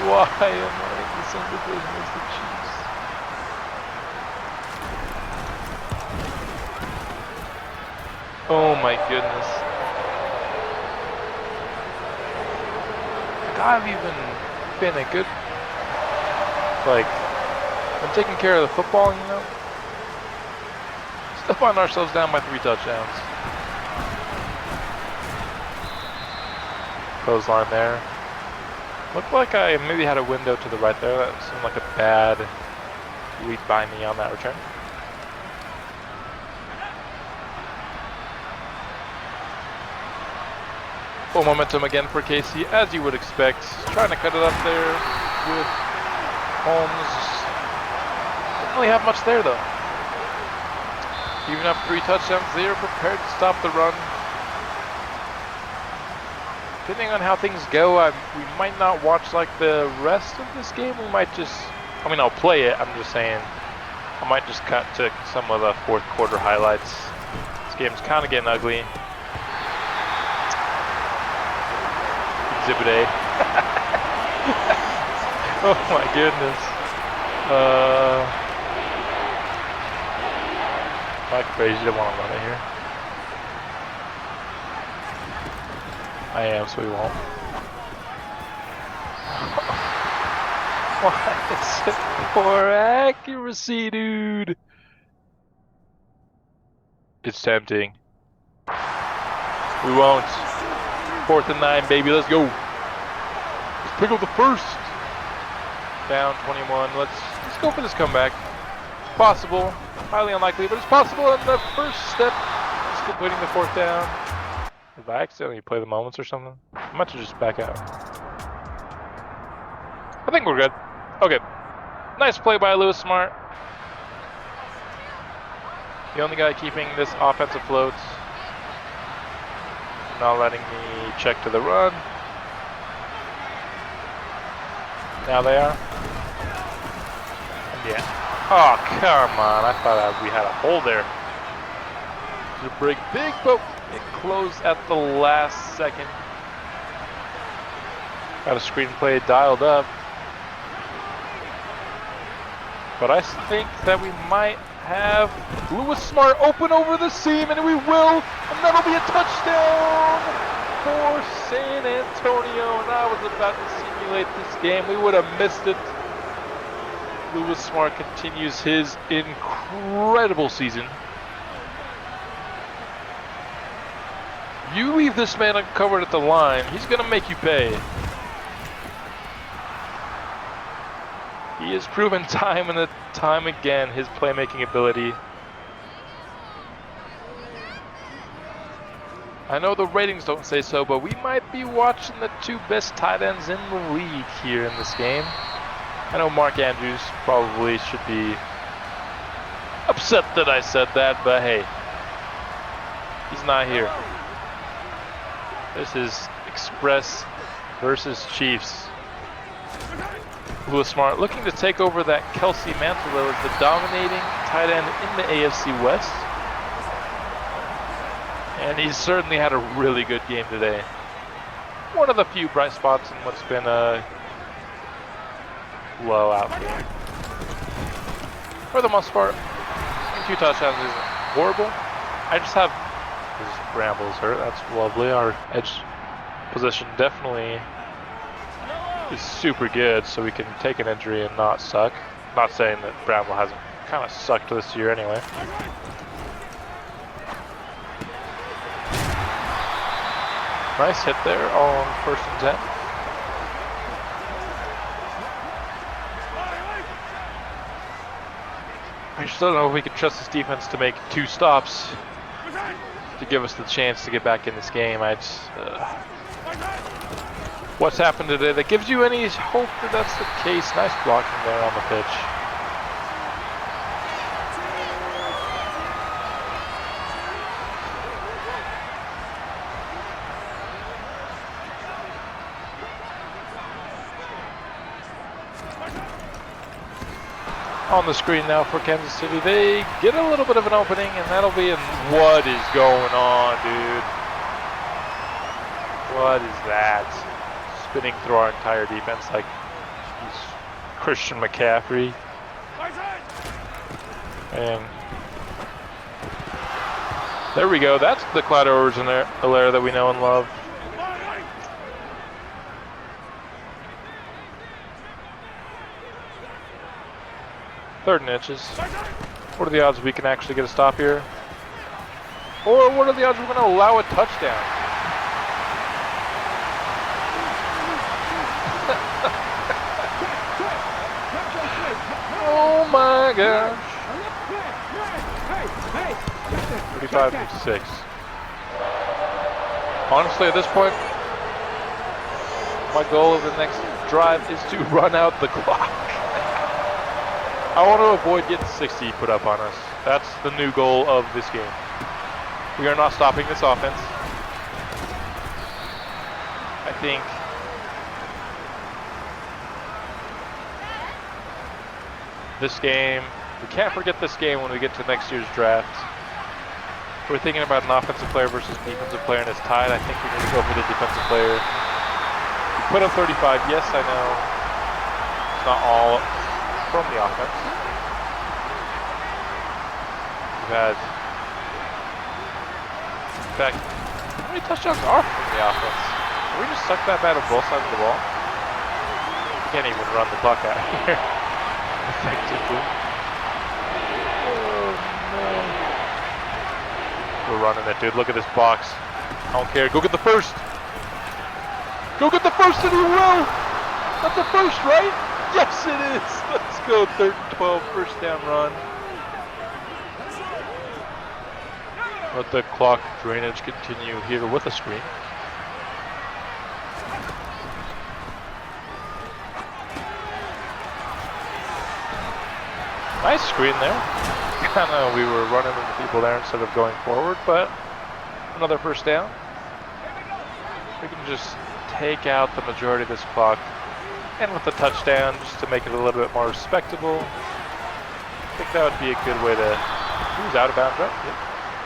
Why am I in the same division as the Chiefs? Oh my goodness. Like I've even been a good... Like... I'm taking care of the football, you know. Still find ourselves down by 3 touchdowns. Clothesline there. Looked like I maybe had a window to the right there. That seemed like a bad read by me on that return. Full momentum again for Casey, as you would expect. Trying to cut it up there with Holmes. Didn't really have much there though. Even up 3 touchdowns, they are prepared to stop the run. Depending on how things go, we might not watch like the rest of this game. We might just, I mean, I'll play it. I'm just saying, I might just cut to some of the fourth quarter highlights. This game's kind of getting ugly. Exhibit A. Oh my goodness. Like crazy, don't want to run it here. I am, so we won't. Why is it poor accuracy, dude? It's tempting. We won't. 4th and 9, baby. Let's go. Let's pick up the first. Down 21. Let's go for this comeback. It's possible. Highly unlikely, but it's possible. And the first step is completing the 4th down. Did I accidentally play the moments or something? I might have just back out. I think we're good. Okay. Nice play by Lewis Smart. The only guy keeping this offense afloat. Not letting me check to the run. Now they are. Yeah. Oh, come on. I thought we had a hole there. To break big, but it closed at the last second. Got a screenplay dialed up. But I think that we might have Lewis Smart open over the seam, and we will. And that'll be a touchdown for San Antonio. And I was about to simulate this game. We would have missed it. Lewis Smart continues his incredible season. You leave this man uncovered at the line, he's going to make you pay. He has proven time and time again his playmaking ability. I know the ratings don't say so, but we might be watching the 2 best tight ends in the league here in this game. I know Mark Andrews probably should be upset that I said that, but hey, he's not here. This is Express versus Chiefs. Lewis Smart looking to take over that Kelsey mantle though as the dominating tight end in the AFC West. And he's certainly had a really good game today. One of the few bright spots in what's been a blowout game. For the most part, 2 touchdowns isn't horrible. I just have his brambles hurt. That's lovely. Our edge position definitely is super good, so we can take an injury and not suck. Not saying that Bramble hasn't kind of sucked this year anyway. Nice hit there on 1st and 10. I just don't know if we can trust this defense to make 2 stops to give us the chance to get back in this game. What's happened today that gives you any hope that that's the case? Nice blocking there on the pitch. On the screen now for Kansas City. They get a little bit of an opening, and that'll be in. What is going on, dude? What is that? Spinning through our entire defense like he's Christian McCaffrey. And there we go. That's the Clyde Edwards-Helaire that we know and love. Third and inches. What are the odds we can actually get a stop here? Or what are the odds we're going to allow a touchdown? Oh my gosh. 35-6. Honestly, at this point, My goal of the next drive is to run out the clock. I want to avoid getting 60 put up on us. That's the new goal of this game. We are not stopping this offense. I think this game, we can't forget this game when we get to next year's draft. If we're thinking about an offensive player versus defensive player and it's tied, I think we need to go for the defensive player. We put up 35, yes, I know. It's not all from the offense. We've had, in fact, how many touchdowns are from the offense? Can we just suck that bad on both sides of the ball? We can't even run the clock out here effectively. Oh no. We're running it, dude. Look at this box. I don't care. Go get the first. Go get the first and you will. That's a first, right? Yes, it is. Let's go. 3rd and 12, first down run. Let the clock drainage continue here with a screen. Nice screen there. I know we were running into people there instead of going forward, but another first down. We can just take out the majority of this clock, and with the touchdown, just to make it a little bit more respectable. I think that would be a good way to. Who's out of bounds, right? Yep.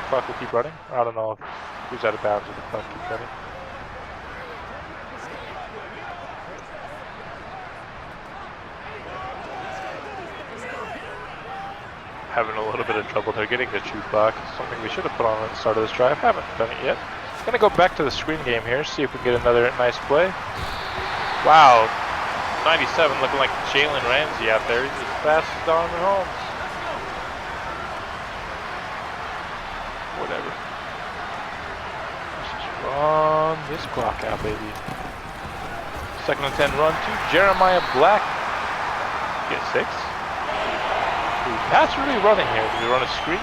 The clock will keep running. I don't know if who's out of bounds if the clock keeps running. Having a little bit of trouble there getting the shoot block. Something we should have put on at the start of this drive. Haven't done it yet. Gonna go back to the screen game here, see if we can get another nice play. Wow, 97 looking like Jalen Ramsey out there. He's as fast as Donovan Holmes. Whatever. Let's just run this clock out, baby. 2nd and 10 run to Jeremiah Black. Get 6. That's really running here. Do we run a screen?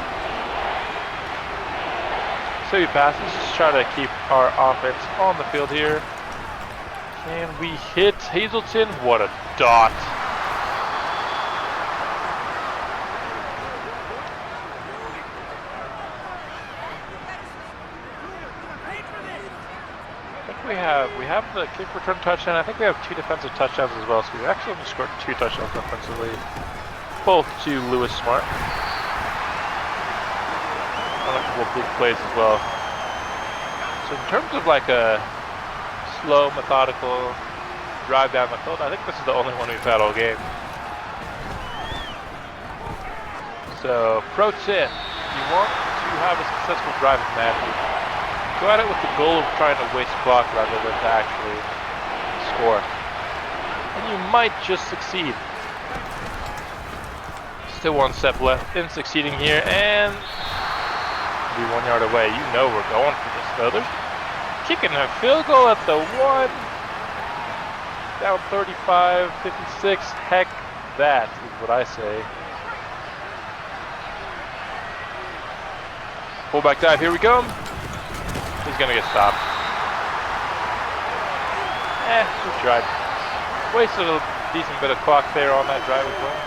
So we pass. Let's just try to keep our offense on the field here. Can we hit Hazelton? What a dot. I think we have the kick return touchdown. I think we have 2 defensive touchdowns as well. So we actually only scored 2 touchdowns offensively. Both to Lewis Smart. And a couple big plays as well. So in terms of like a slow, methodical drive down the field, I think this is the only one we've had all game. So pro tip, you want to have a successful drive in Madden, go at it with the goal of trying to waste clock rather than to actually score. And you might just succeed. Still 1 step left in succeeding here, and be 1 yard away. You know we're going for this though. They're kicking a field goal at the 1. Down 35, 56. Heck, that is what I say. Fullback dive, here we go. He's gonna get stopped. We tried. Wasted a decent bit of clock there on that drive as well.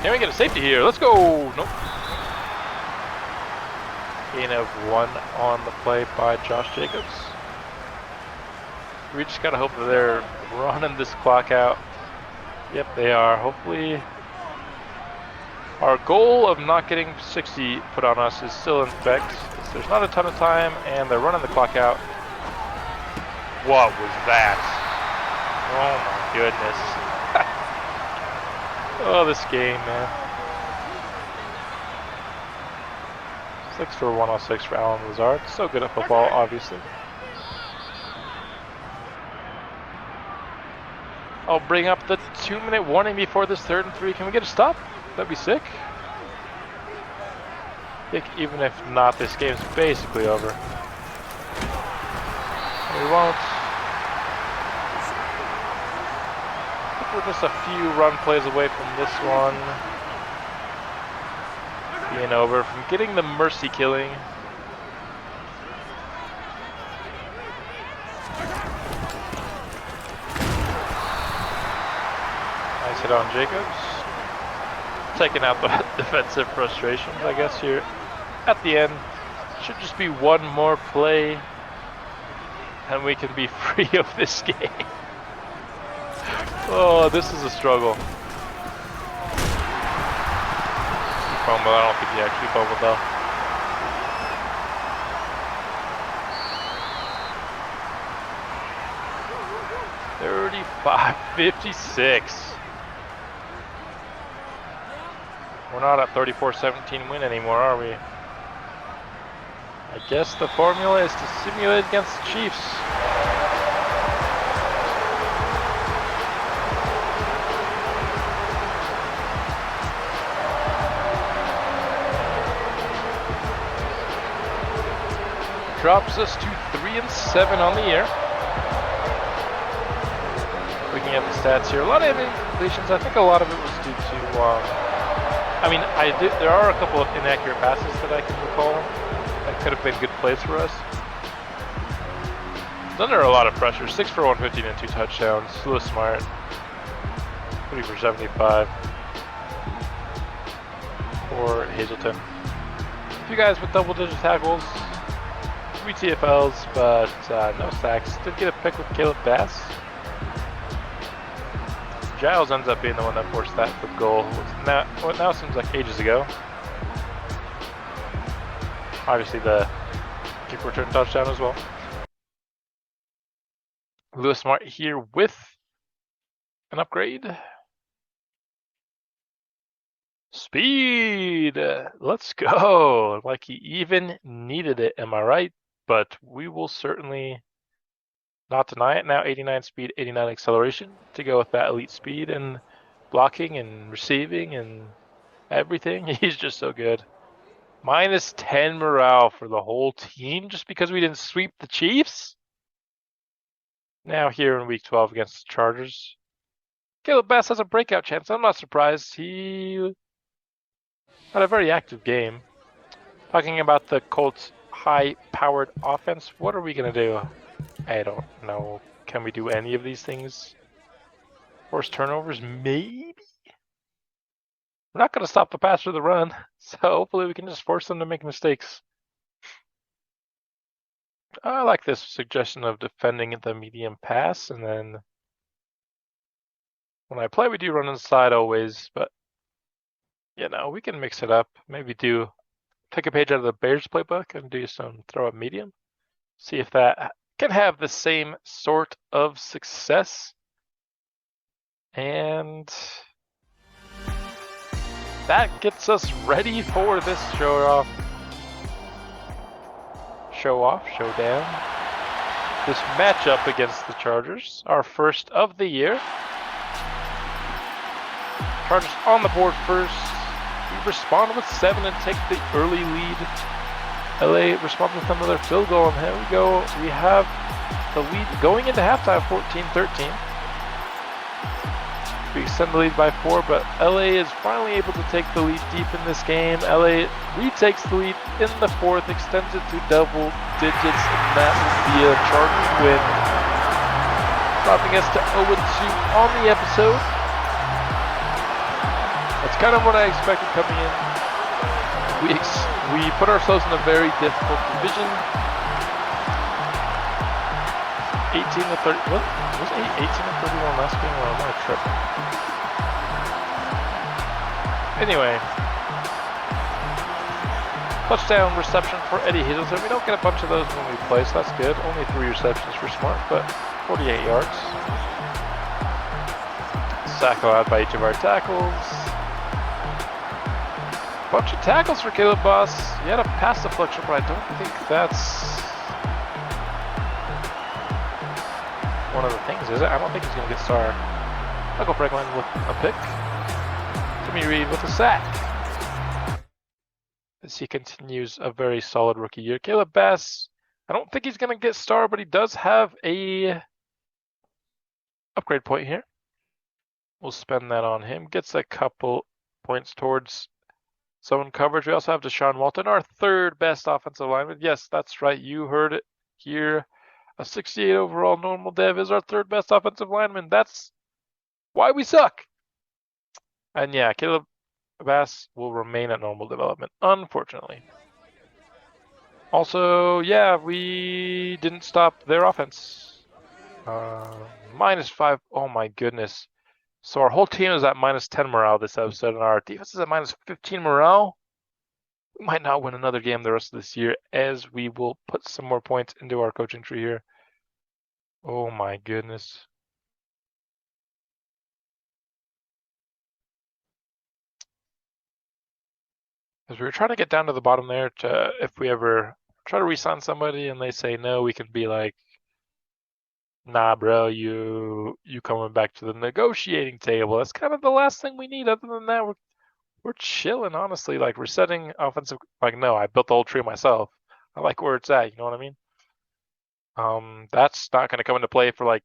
Can we get a safety here? Let's go! Nope. Gain of 1 on the play by Josh Jacobs. We just gotta hope that they're running this clock out. Yep, they are. Hopefully, our goal of not getting 60 put on us is still in effect. There's not a ton of time, and they're running the clock out. What was that? Oh my goodness. Oh, this game, man. 6 for 106 for Alan Lazard. So good at football, obviously. I'll bring up the 2-minute warning before this 3rd and 3. Can we get a stop? That'd be sick. I think even if not, this game's basically over. We won't. we're just a few run plays away from this one being over, from getting the mercy killing. Nice hit on Jacobs. Taking out the defensive frustrations, I guess, here at the end. Should just be one more play and we can be free of this game. Oh, this is a struggle. He fumbled. I don't think he actually fumbled though. $35-56. We're not at 34-17 win anymore, are we? I guess the formula is to simulate against the Chiefs. Drops us to 3-7 on the year. Looking at the stats here, a lot of incompletions. I think a lot of it was due to, there are a couple of inaccurate passes that I can recall that could have been good plays for us. He's under a lot of pressure. 6 for 115 and 2 touchdowns. Lewis Smart, 3 for 75 for Hazleton. A few guys with double-digit tackles. 3 TFLs, but no sacks. Did get a pick with Caleb Bass. Giles ends up being the one that forced that quick goal. What now seems like ages ago. Obviously the kick return touchdown as well. Lewis Smart here with an upgrade. Speed! Let's go! Like he even needed it, am I right? But we will certainly not deny it. Now 89 speed, 89 acceleration to go with that elite speed and blocking and receiving and everything. He's just so good. -10 morale for the whole team just because we didn't sweep the Chiefs. Now here in week 12 against the Chargers, Caleb Bass has a breakout chance. I'm not surprised. He had a very active game. Talking about the Colts' high-powered offense, what are we going to do? I don't know. Can we do any of these things? Force turnovers? Maybe? We're not going to stop the pass or the run, so hopefully we can just force them to make mistakes. I like this suggestion of defending the medium pass, and then when I play, we do run inside always, but we can mix it up. Maybe take a page out of the Bears playbook and do some throw up medium. See if that can have the same sort of success. And that gets us ready for this showdown. This matchup against the Chargers, our first of the year. Chargers on the board first. We respond with 7 and take the early lead. LA responds with another field goal, and here we go. We have the lead going into halftime, 14-13. We extend the lead by 4, but LA is finally able to take the lead deep in this game. LA retakes the lead in the 4th, extends it to double digits, and that will be a Chargers win, dropping us to 0-2 on the episode. That's kind of what I expected coming in. We put ourselves in a very difficult division. 18-30. What was 18-31 last game? Or am I tripping? Anyway, touchdown reception for Eddie Hazleton. We don't get a bunch of those when we play, so that's good. Only 3 receptions for Smart, but 48 yards. Sack allowed by each of our tackles. Bunch of tackles for Caleb Bass. He had a pass deflection, but I don't think that's one of the things, is it? I don't think he's going to get star. Michael Franklin with a pick. Timmy Reed with a sack. As he continues a very solid rookie year. Caleb Bass, I don't think he's going to get star, but he does have a upgrade point here. We'll spend that on him. Gets a couple points towards zone coverage. We also have Deshaun Walton, our third best offensive lineman. Yes, that's right. You heard it here. A 68 overall normal dev is our third best offensive lineman. That's why we suck. And yeah, Caleb Bass will remain at normal development, unfortunately. Also, yeah, we didn't stop their offense. -5. Oh my goodness. So our whole team is at -10 morale this episode, and our defense is at -15 morale. We might not win another game the rest of this year, as we will put some more points into our coaching tree here. Oh my goodness. Because we were trying to get down to the bottom there to, if we ever try to re-sign somebody and they say no, we can be like, nah, bro, you coming back to the negotiating table. That's kind of the last thing we need. Other than that, we're chilling, honestly. Like, we're setting offensive. Like, no, I built the whole tree myself. I like where it's at. You know what I mean? That's not going to come into play for like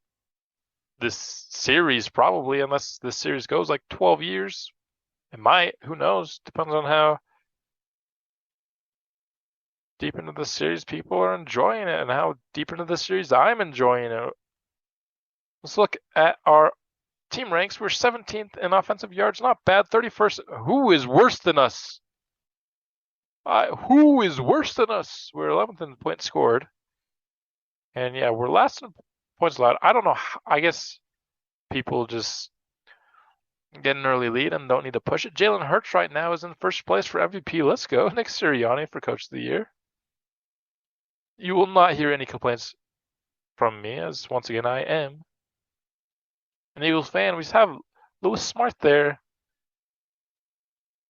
this series probably, unless this series goes like 12 years. It might. Who knows? Depends on how deep into the series people are enjoying it and how deep into the series I'm enjoying it. Let's look at our team ranks. We're 17th in offensive yards. Not bad. 31st. Who is worse than us? Who is worse than us? We're 11th in points scored. And yeah, we're last in points allowed. I don't know. I guess people just get an early lead and don't need to push it. Jalen Hurts right now is in first place for MVP. Let's go. Nick Sirianni for Coach of the Year. You will not hear any complaints from me, as once again I am an Eagles fan. We just have Lewis Smart there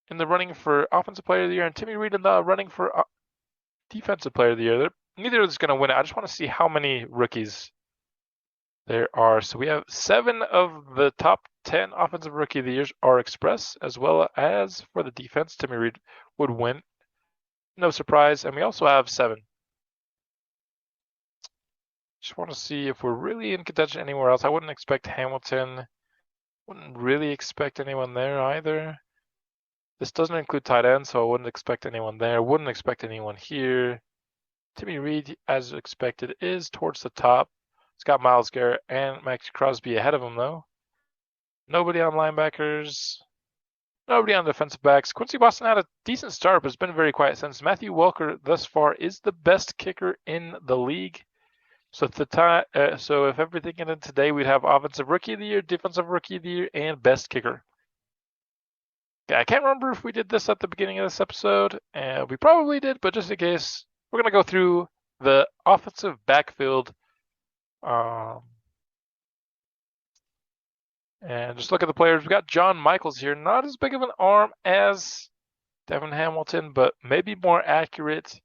in the running for Offensive Player of the Year and Timmy Reed in the running for Defensive Player of the Year. Neither is going to win it. I just want to see how many rookies there are. So we have 7 of the top 10 Offensive Rookie of the Years are express, as well as for the defense, Timmy Reed would win. No surprise. And we also have 7. Just want to see if we're really in contention anywhere else. I wouldn't expect Hamilton. Wouldn't really expect anyone there either. This doesn't include tight end, so I wouldn't expect anyone there. Wouldn't expect anyone here. Timmy Reed, as expected, is towards the top. It's got Myles Garrett and Max Crosby ahead of him, though. Nobody on linebackers. Nobody on defensive backs. Quincy Boston had a decent start, but has been very quiet since. Matthew Welker, thus far, is the best kicker in the league. So if everything ended today, we'd have Offensive Rookie of the Year, Defensive Rookie of the Year, and Best Kicker. I can't remember if we did this at the beginning of this episode, and we probably did, but just in case, we're going to go through the offensive backfield and just look at the players. We've got John Michaels here. Not as big of an arm as Devin Hamilton, but maybe more accurate,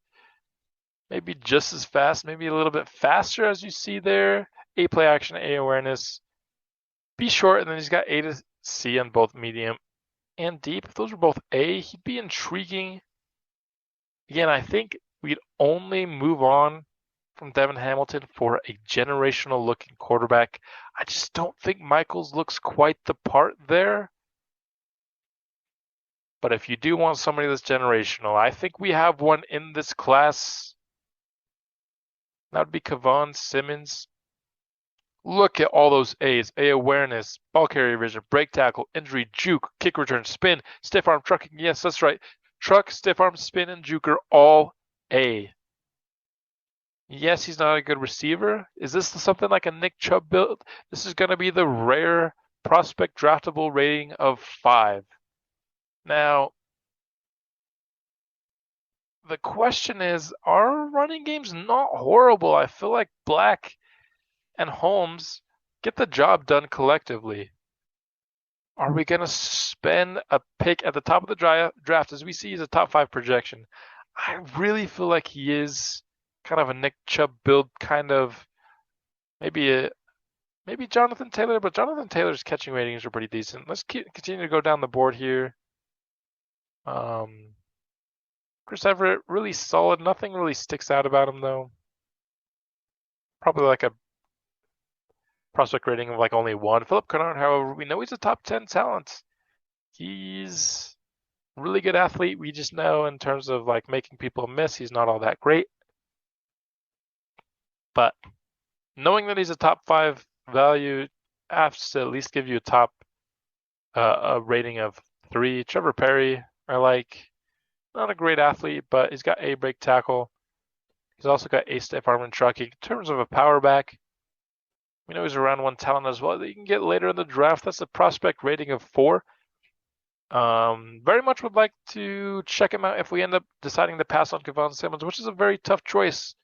maybe just as fast, maybe a little bit faster as you see there. A play action, A awareness, B short, and then he's got A to C on both medium and deep. If those were both A, he'd be intriguing. Again, I think we'd only move on from Devin Hamilton for a generational looking quarterback. I just don't think Michaels looks quite the part there. But if you do want somebody that's generational, I think we have one in this class. That would be Kavon Simmons. Look at all those A's. A awareness, ball carrier vision, break tackle, injury, juke, kick return, spin, stiff arm, trucking. Yes, that's right. Truck, stiff arm, spin, and juke are all A. Yes, he's not a good receiver. Is this something like a Nick Chubb build? This is going to be the rare prospect draftable rating of 5. Now, the question is, our running game's not horrible. I feel like Black and Holmes get the job done collectively. Are we going to spend a pick at the top of the draft as we see he's a top 5 projection? I really feel like he is kind of a Nick Chubb build, kind of maybe Jonathan Taylor, but Jonathan Taylor's catching ratings are pretty decent. Let's continue to go down the board here. Chris Everett, really solid. Nothing really sticks out about him though. Probably like a prospect rating of like only 1. Philip Kennard, however, we know he's a top 10 talent. He's a really good athlete. We just know in terms of like making people miss, he's not all that great. But knowing that he's a top 5 value, has to at least give you a rating of 3. Trevor Perry, I like. Not a great athlete, but he's got A break tackle. He's also got A stiff arm and trucking. In terms of a power back, we know he's a round 1 talent as well that you can get later in the draft. That's a prospect rating of 4. Very much would like to check him out if we end up deciding to pass on Kavon Simmons, which is a very tough choice.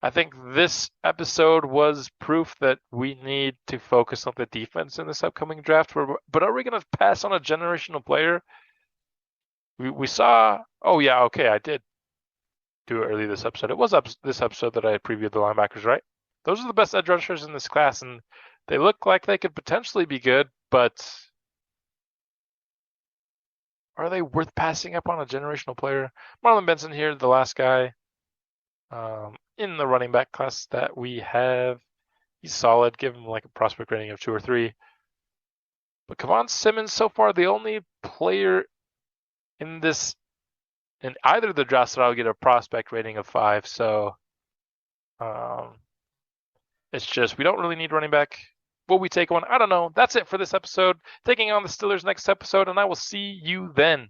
I think this episode was proof that we need to focus on the defense in this upcoming draft. But are we going to pass on a generational player? We saw. Oh yeah, okay, I did do it early this episode. It was this episode that I previewed the linebackers, right? Those are the best edge rushers in this class, and they look like they could potentially be good, but are they worth passing up on a generational player? Marlon Benson here, the last guy in the running back class that we have. He's solid. Give him like a prospect rating of 2 or 3. But Kavon Simmons, so far, the only player in either of the drafts that I'll get a prospect rating of 5. So it's just we don't really need running back. Will we take one? I don't know. That's it for this episode. Taking on the Steelers next episode, and I will see you then.